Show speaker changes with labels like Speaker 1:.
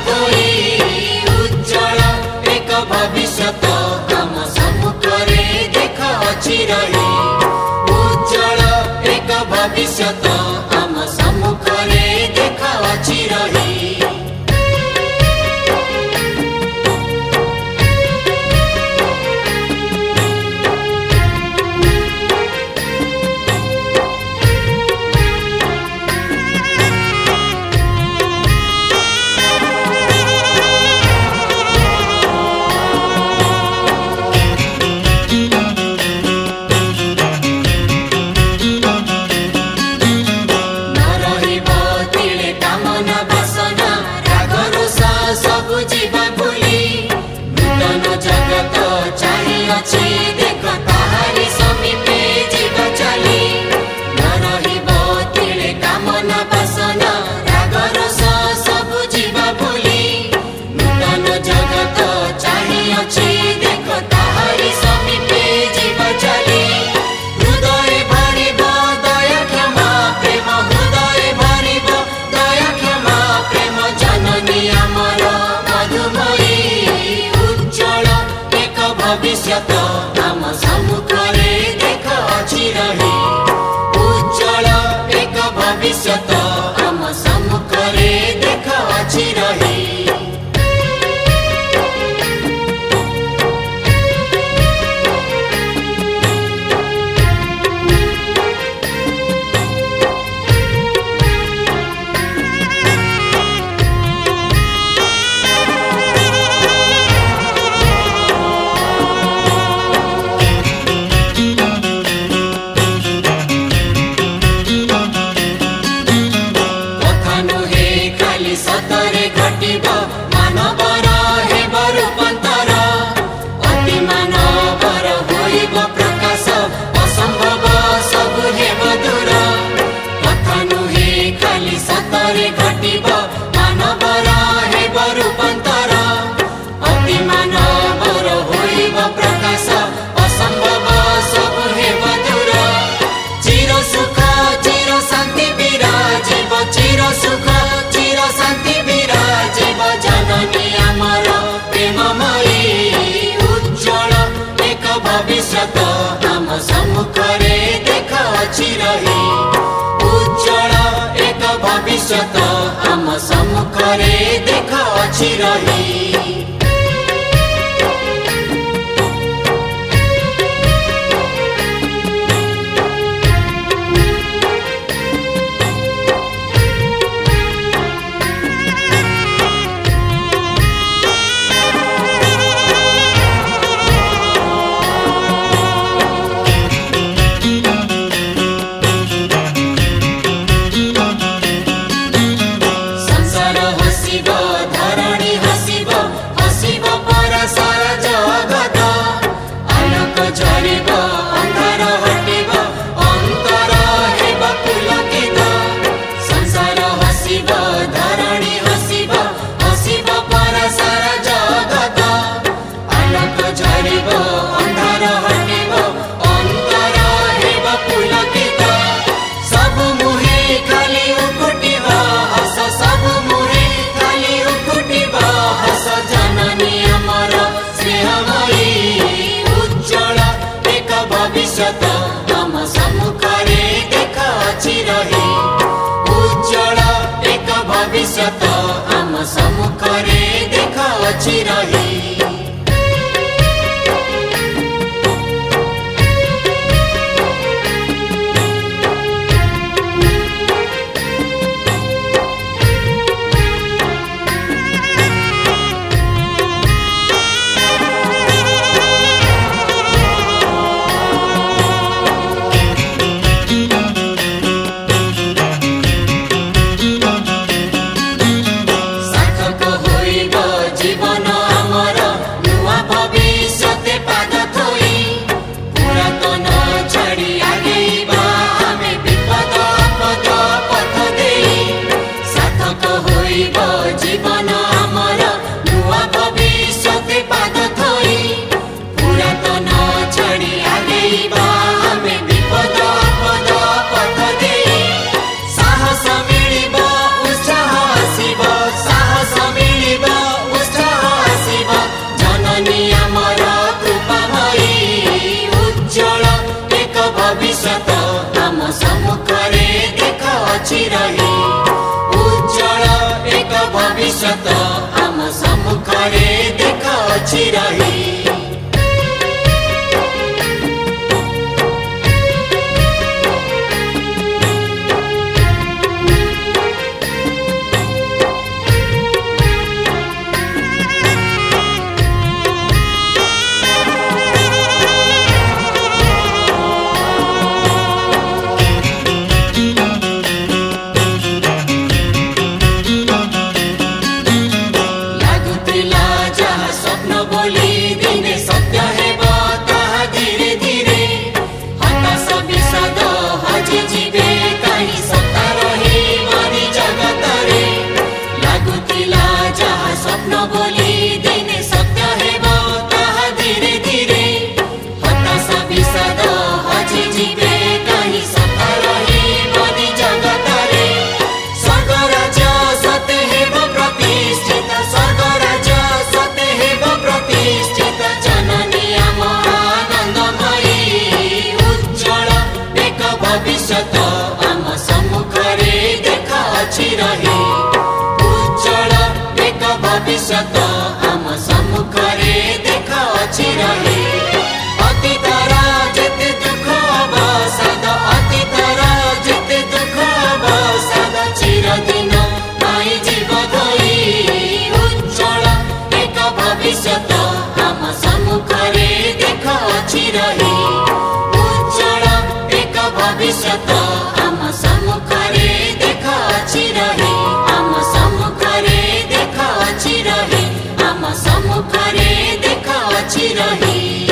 Speaker 1: धोई उज्जवल एक भविष्यत आम सम्मुखरे देख अछि रही उज्जवल एक भविष्यत आम सम्मुखरे देख अछि रही देख ताहारी समीपे जीव चली न रहिब तिले कामना बासना राग रस सब जीव भूली नूतन जगत चाहिए देख ताहारी समीपे जीव चली हृदय भरिब दया क्षमा प्रेम हृदय भरिब दया क्षमा प्रेम जननी आमर मधुमयी उज्जवल एक भविष्यत आम सम्मुखरे देख अछि रही उज्जवल एक भविष्यत आम सम्मुखरे देख अछि रही सतरे घटिब मानवर हेब रूपांतर अति मानवर होइब प्रकाश असंभव सब हेब दूर कथा नुहे खाली सतरे घटिब मानवर हेब रूपांतर अति मानवर होइब प्रकाश असंभव सब हेब दूर चिर सुख चिर शांति विराजिब चिर सुख शांति विराजिब जननी आमर प्रेममयी उज्जवल एक भविष्यत आम सम्मुखरे देख अछि रही उज्जवल एक भविष्यत आम सम्मुखरे देख अछि रही धरणी हसिब हसिब परा सारा जगत आलोक झरिब अंधार हटिब अंतर हेब पुलकित संसार हसिब धरणी हसिब हसिब परा सारा जगत आलोक झरिब अंधार हटिब अंतर हेब पुलकित सब मुहे खाली उकुटिब हस सब मुहे हस जननी आमर स्नेहमयी उज्जवल एक भविष्यत आम सम्मुखरे देख अछि रही उज्जवल एक भविष्यत आम सम्मुखरे देख अछि रही जीवन आमर अछि रही उज्जवल एक भविष्यत आम सम्मुखरे देख अछि रही भविष्यत आम सम्मुखरे देख अछि रही उज्जवल एक भविष्यत आम सम्मुखरे देख अछि रही अतीतर जेते दुख अवसाद अतीतर जेते दुख अवसाद चिरदिन पाई जीव धोई उज्जवल एक भविष्यत आम सम्मुखरे देख अछि रही भविष्यत आम सम्मुखरे देख अछि रही आम सम्मुखरे देख अछि रही आम सम्मुखरे देख अछि रही।